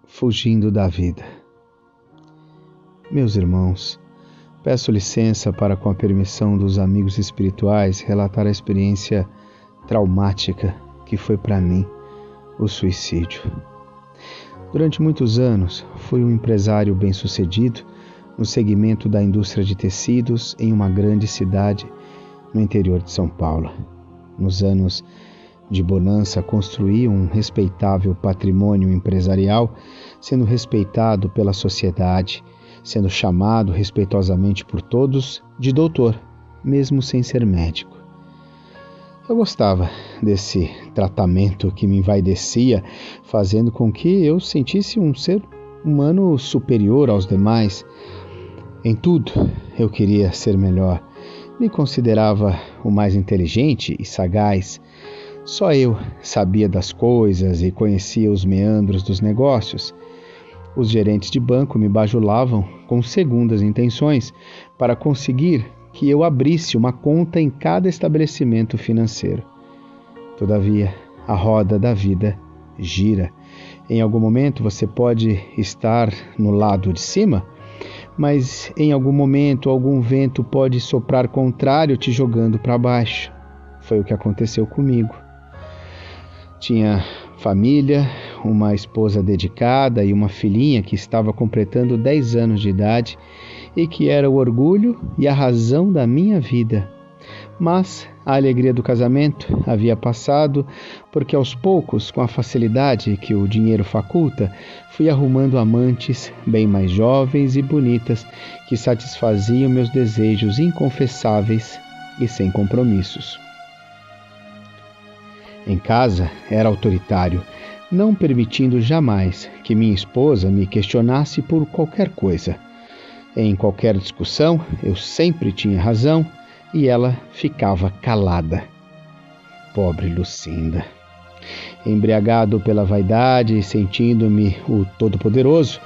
fugindo da vida. Meus irmãos, peço licença para, com a permissão dos amigos espirituais, relatar a experiência traumática que foi para mim o suicídio. Durante muitos anos, fui um empresário bem-sucedido no segmento da indústria de tecidos em uma grande cidade no interior de São Paulo. Nos anos de bonança, construí um respeitável patrimônio empresarial, sendo respeitado pela sociedade, sendo chamado respeitosamente por todos de doutor, mesmo sem ser médico. Eu gostava desse tratamento que me envaidecia, fazendo com que eu sentisse um ser humano superior aos demais. Em tudo, eu queria ser melhor. Me considerava o mais inteligente e sagaz. Só eu sabia das coisas e conhecia os meandros dos negócios. Os gerentes de banco me bajulavam com segundas intenções para conseguir que eu abrisse uma conta em cada estabelecimento financeiro. Todavia, a roda da vida gira. Em algum momento você pode estar no lado de cima, mas em algum momento algum vento pode soprar contrário, te jogando para baixo. Foi o que aconteceu comigo. Tinha família, uma esposa dedicada e uma filhinha que estava completando 10 anos de idade e que era o orgulho e a razão da minha vida. Mas a alegria do casamento havia passado porque aos poucos, com a facilidade que o dinheiro faculta, fui arrumando amantes bem mais jovens e bonitas que satisfaziam meus desejos inconfessáveis e sem compromissos. Em casa era autoritário, não permitindo jamais que minha esposa me questionasse por qualquer coisa. Em qualquer discussão, eu sempre tinha razão e ela ficava calada. Pobre Lucinda. Embriagado pela vaidade e sentindo-me o todo-poderoso,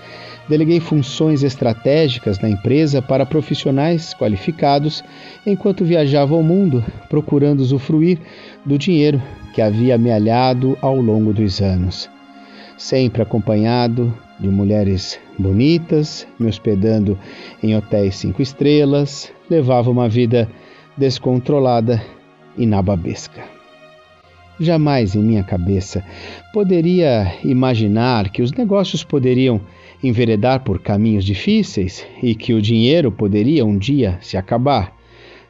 deleguei funções estratégicas na empresa para profissionais qualificados enquanto viajava ao mundo procurando usufruir do dinheiro que havia amealhado ao longo dos anos. Sempre acompanhado de mulheres bonitas, me hospedando em hotéis 5 estrelas, levava uma vida descontrolada e nababesca. Jamais em minha cabeça poderia imaginar que os negócios poderiam enveredar por caminhos difíceis e que o dinheiro poderia um dia se acabar.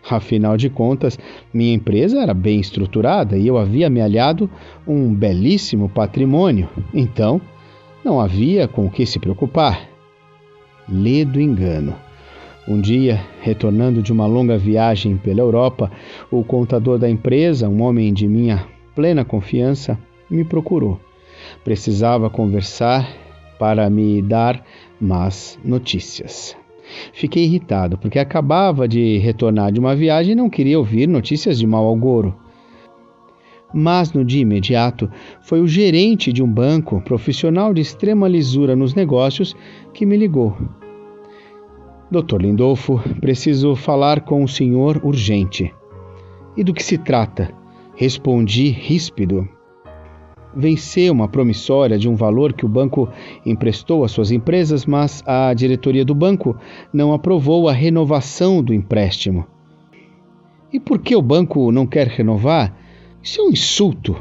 Afinal de contas, minha empresa era bem estruturada e eu havia amealhado um belíssimo patrimônio, então não havia com o que se preocupar. Ledo engano. Um dia, retornando de uma longa viagem pela Europa, o contador da empresa, um homem de minha plena confiança, me procurou. Precisava conversar para me dar más notícias. Fiquei irritado, porque acabava de retornar de uma viagem e não queria ouvir notícias de mau agouro. Mas no dia imediato, foi o gerente de um banco, profissional de extrema lisura nos negócios, que me ligou. Dr. Lindolfo, preciso falar com o senhor urgente. E do que se trata? Respondi ríspido. Venceu uma promissória de um valor que o banco emprestou às suas empresas, mas a diretoria do banco não aprovou a renovação do empréstimo. E por que o banco não quer renovar? Isso é um insulto.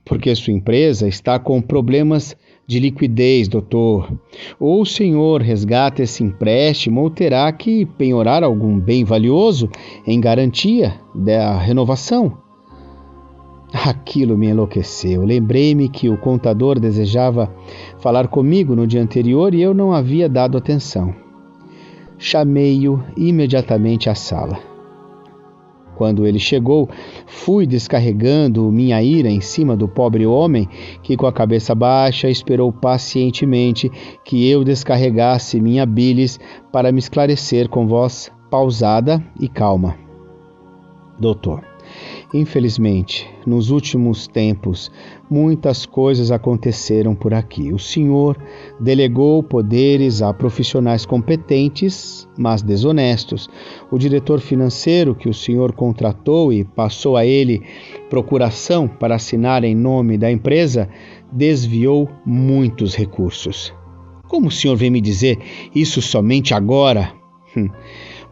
Porque sua empresa está com problemas de liquidez, doutor. Ou o senhor resgata esse empréstimo ou terá que penhorar algum bem valioso em garantia da renovação. Aquilo me enlouqueceu. Lembrei-me que o contador desejava falar comigo no dia anterior e eu não havia dado atenção. Chamei-o imediatamente à sala. Quando ele chegou, fui descarregando minha ira em cima do pobre homem que, com a cabeça baixa, esperou pacientemente que eu descarregasse minha bilis para me esclarecer com voz pausada e calma. Doutor, infelizmente, nos últimos tempos, muitas coisas aconteceram por aqui. O senhor delegou poderes a profissionais competentes, mas desonestos. O diretor financeiro que o senhor contratou e passou a ele procuração para assinar em nome da empresa, desviou muitos recursos. Como o senhor vem me dizer isso somente agora?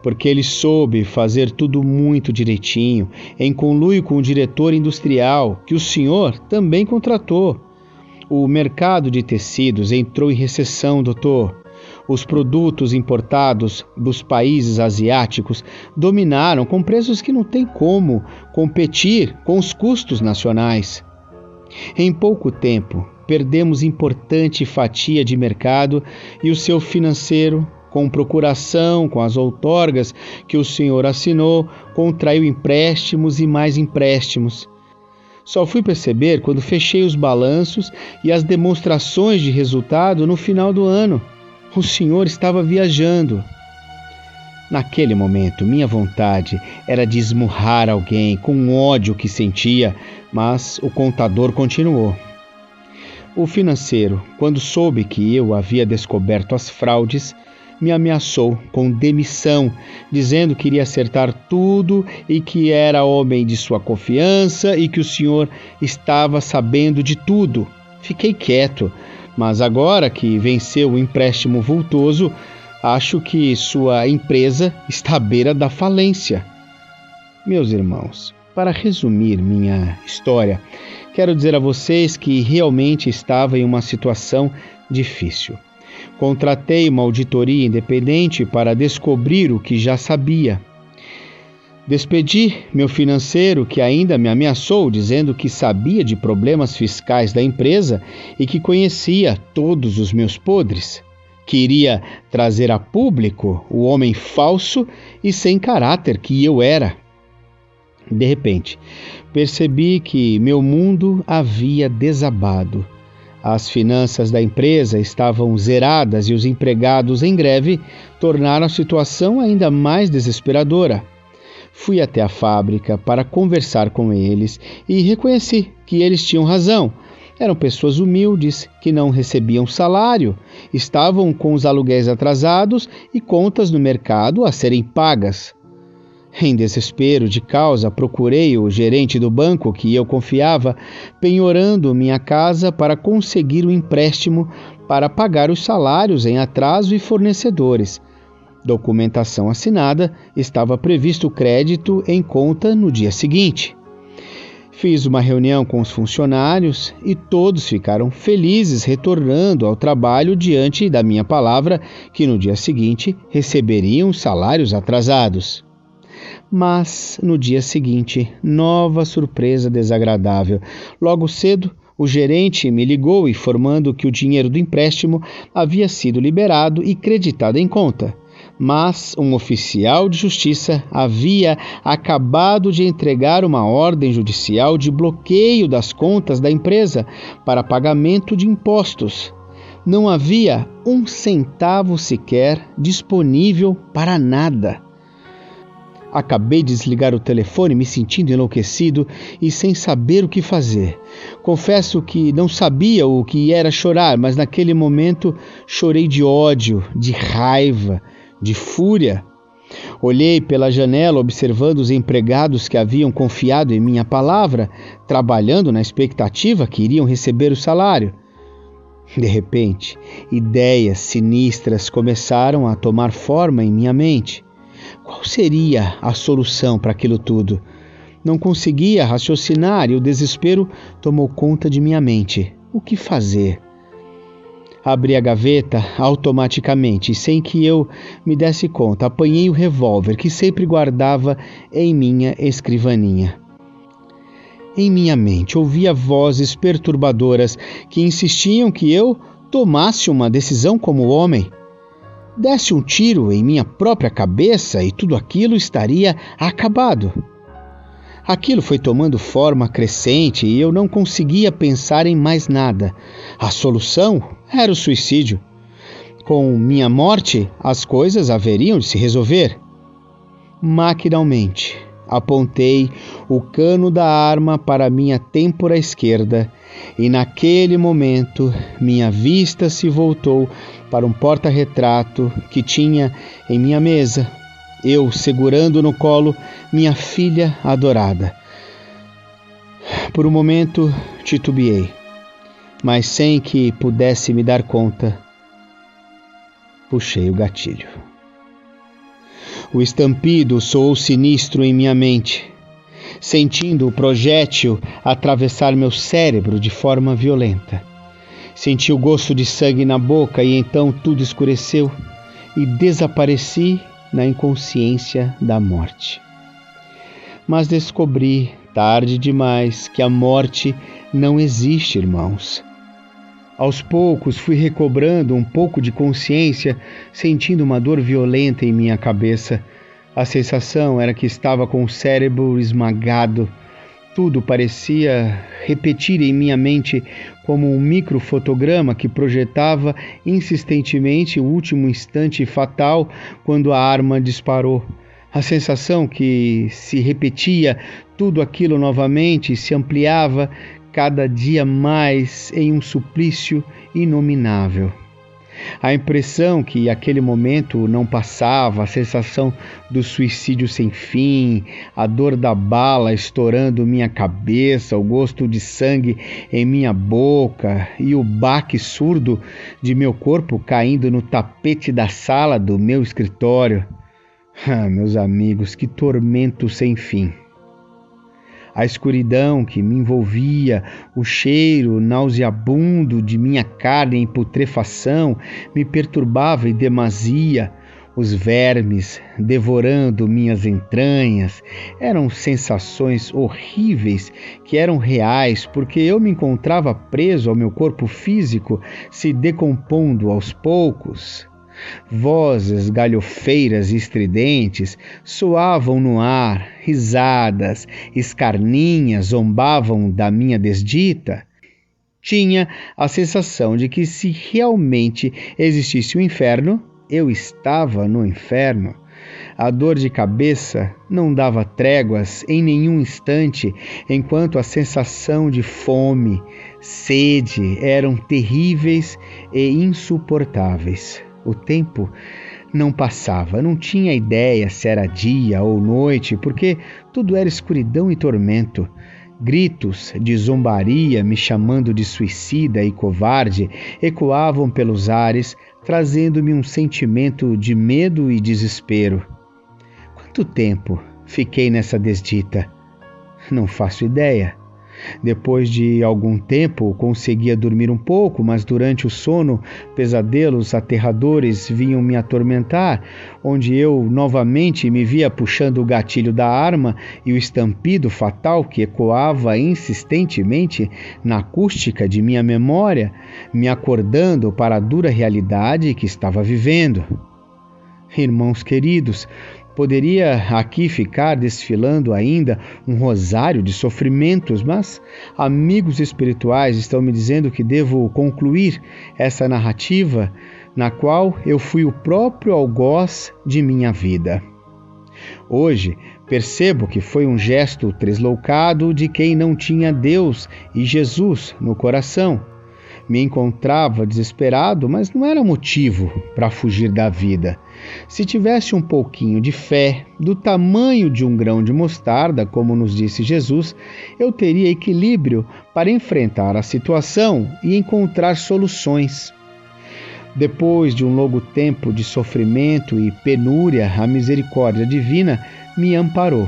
Porque ele soube fazer tudo muito direitinho, em conluio com o diretor industrial, que o senhor também contratou. O mercado de tecidos entrou em recessão, doutor. Os produtos importados dos países asiáticos dominaram com preços que não tem como competir com os custos nacionais. Em pouco tempo, perdemos importante fatia de mercado e o seu financeiro, com procuração, com as outorgas que o senhor assinou, contraiu empréstimos e mais empréstimos. Só fui perceber quando fechei os balanços e as demonstrações de resultado no final do ano. O senhor estava viajando. Naquele momento, minha vontade era de esmurrar alguém com o ódio que sentia, mas o contador continuou. O financeiro, quando soube que eu havia descoberto as fraudes, me ameaçou com demissão, dizendo que iria acertar tudo e que era homem de sua confiança e que o senhor estava sabendo de tudo. Fiquei quieto, mas agora que venceu o empréstimo vultoso, acho que sua empresa está à beira da falência. Meus irmãos, para resumir minha história, quero dizer a vocês que realmente estava em uma situação difícil. Contratei uma auditoria independente para descobrir o que já sabia. Despedi meu financeiro, que ainda me ameaçou, dizendo que sabia de problemas fiscais da empresa e que conhecia todos os meus podres. Que iria trazer a público o homem falso e sem caráter que eu era. De repente, percebi que meu mundo havia desabado. As finanças da empresa estavam zeradas e os empregados em greve tornaram a situação ainda mais desesperadora. Fui até a fábrica para conversar com eles e reconheci que eles tinham razão. Eram pessoas humildes que não recebiam salário, estavam com os aluguéis atrasados e contas no mercado a serem pagas. Em desespero de causa, procurei o gerente do banco que eu confiava, penhorando minha casa para conseguir um empréstimo para pagar os salários em atraso e fornecedores. Documentação assinada, estava previsto o crédito em conta no dia seguinte. Fiz uma reunião com os funcionários e todos ficaram felizes retornando ao trabalho diante da minha palavra que no dia seguinte receberiam salários atrasados. Mas, no dia seguinte, nova surpresa desagradável. Logo cedo, o gerente me ligou informando que o dinheiro do empréstimo havia sido liberado e creditado em conta. Mas um oficial de justiça havia acabado de entregar uma ordem judicial de bloqueio das contas da empresa para pagamento de impostos. Não havia um centavo sequer disponível para nada. Acabei de desligar o telefone, me sentindo enlouquecido e sem saber o que fazer. Confesso que não sabia o que era chorar, mas naquele momento chorei de ódio, de raiva, de fúria. Olhei pela janela observando os empregados que haviam confiado em minha palavra, trabalhando na expectativa que iriam receber o salário. De repente, ideias sinistras começaram a tomar forma em minha mente. Qual seria a solução para aquilo tudo? Não conseguia raciocinar e o desespero tomou conta de minha mente. O que fazer? Abri a gaveta automaticamente e, sem que eu me desse conta, apanhei o revólver que sempre guardava em minha escrivaninha. Em minha mente ouvia vozes perturbadoras que insistiam que eu tomasse uma decisão como homem. Desse um tiro em minha própria cabeça e tudo aquilo estaria acabado. Aquilo foi tomando forma crescente e eu não conseguia pensar em mais nada. A solução era o suicídio. Com minha morte, as coisas haveriam de se resolver. Maquinalmente, apontei o cano da arma para minha têmpora esquerda e naquele momento minha vista se voltou para um porta-retrato que tinha em minha mesa, eu segurando no colo minha filha adorada. Por um momento titubeei. mas sem que pudesse me dar conta, puxei o gatilho. O estampido soou sinistro em minha mente, sentindo o projétil atravessar meu cérebro de forma violenta. Senti o gosto de sangue na boca e então tudo escureceu e desapareci na inconsciência da morte. Mas descobri, tarde demais, que a morte não existe, irmãos. Aos poucos fui recobrando um pouco de consciência, sentindo uma dor violenta em minha cabeça. A sensação era que estava com o cérebro esmagado. Tudo parecia repetir em minha mente como um microfotograma que projetava insistentemente o último instante fatal quando a arma disparou. A sensação que se repetia tudo aquilo novamente se ampliava cada dia mais em um suplício inominável. A impressão que aquele momento não passava, a sensação do suicídio sem fim, a dor da bala estourando minha cabeça, o gosto de sangue em minha boca e o baque surdo de meu corpo caindo no tapete da sala do meu escritório. Meus amigos, que tormento sem fim! A escuridão que me envolvia, o cheiro nauseabundo de minha carne em putrefação me perturbava em demasia. Os vermes devorando minhas entranhas eram sensações horríveis que eram reais porque eu me encontrava preso ao meu corpo físico, se decompondo aos poucos. Vozes galhofeiras e estridentes soavam no ar, risadas, escarninhas zombavam da minha desdita. Tinha a sensação de que se realmente existisse o inferno, eu estava no inferno. A dor de cabeça não dava tréguas em nenhum instante, enquanto a sensação de fome, sede eram terríveis e insuportáveis. O tempo não passava, não tinha ideia se era dia ou noite, porque tudo era escuridão e tormento. Gritos de zombaria me chamando de suicida e covarde ecoavam pelos ares, trazendo-me um sentimento de medo e desespero. Quanto tempo fiquei nessa desdita? Não faço ideia. Depois de algum tempo conseguia dormir um pouco, mas durante o sono pesadelos aterradores vinham me atormentar, onde eu novamente me via puxando o gatilho da arma e o estampido fatal que ecoava insistentemente na acústica de minha memória, me acordando para a dura realidade que estava vivendo. Irmãos queridos, poderia aqui ficar desfilando ainda um rosário de sofrimentos, mas amigos espirituais estão me dizendo que devo concluir essa narrativa na qual eu fui o próprio algoz de minha vida. Hoje percebo que foi um gesto tresloucado de quem não tinha Deus e Jesus no coração. Me encontrava desesperado, mas não era motivo para fugir da vida. Se tivesse um pouquinho de fé, do tamanho de um grão de mostarda, como nos disse Jesus, eu teria equilíbrio para enfrentar a situação e encontrar soluções. Depois de um longo tempo de sofrimento e penúria, a misericórdia divina me amparou.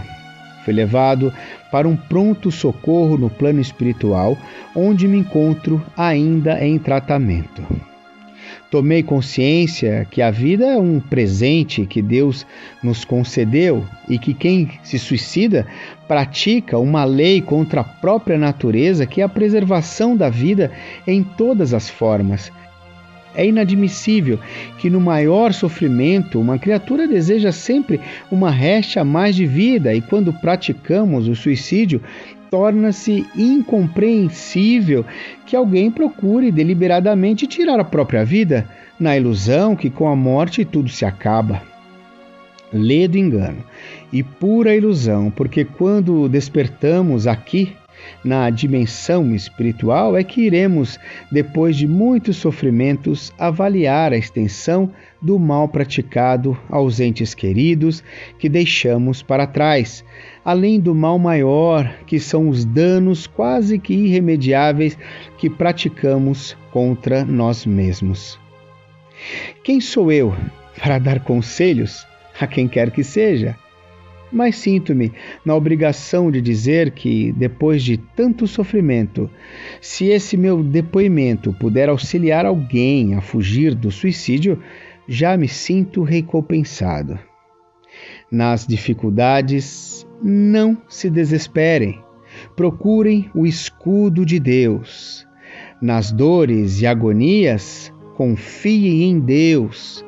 Fui levado para um pronto socorro no plano espiritual, onde me encontro ainda em tratamento. Tomei consciência que a vida é um presente que Deus nos concedeu e que quem se suicida pratica uma lei contra a própria natureza, que é a preservação da vida em todas as formas. É inadmissível que no maior sofrimento uma criatura deseja sempre uma réstia a mais de vida e quando praticamos o suicídio torna-se incompreensível que alguém procure deliberadamente tirar a própria vida na ilusão que com a morte tudo se acaba. Ledo engano e pura ilusão, porque quando despertamos aqui na dimensão espiritual é que iremos, depois de muitos sofrimentos, avaliar a extensão do mal praticado aos entes queridos que deixamos para trás, além do mal maior, que são os danos quase que irremediáveis que praticamos contra nós mesmos. Quem sou eu para dar conselhos a quem quer que seja? Mas sinto-me na obrigação de dizer que, depois de tanto sofrimento, se esse meu depoimento puder auxiliar alguém a fugir do suicídio, já me sinto recompensado. Nas dificuldades, não se desesperem. Procurem o escudo de Deus. Nas dores e agonias, confiem em Deus.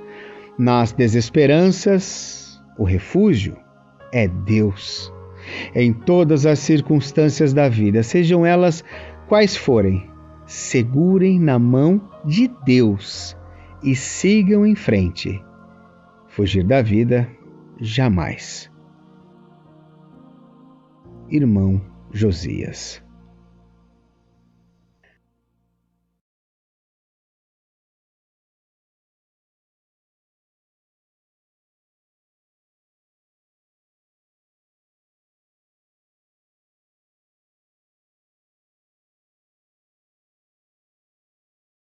Nas desesperanças, o refúgio é Deus. Em todas as circunstâncias da vida, sejam elas quais forem, segurem na mão de Deus e sigam em frente. Fugir da vida, jamais. Irmão Josias.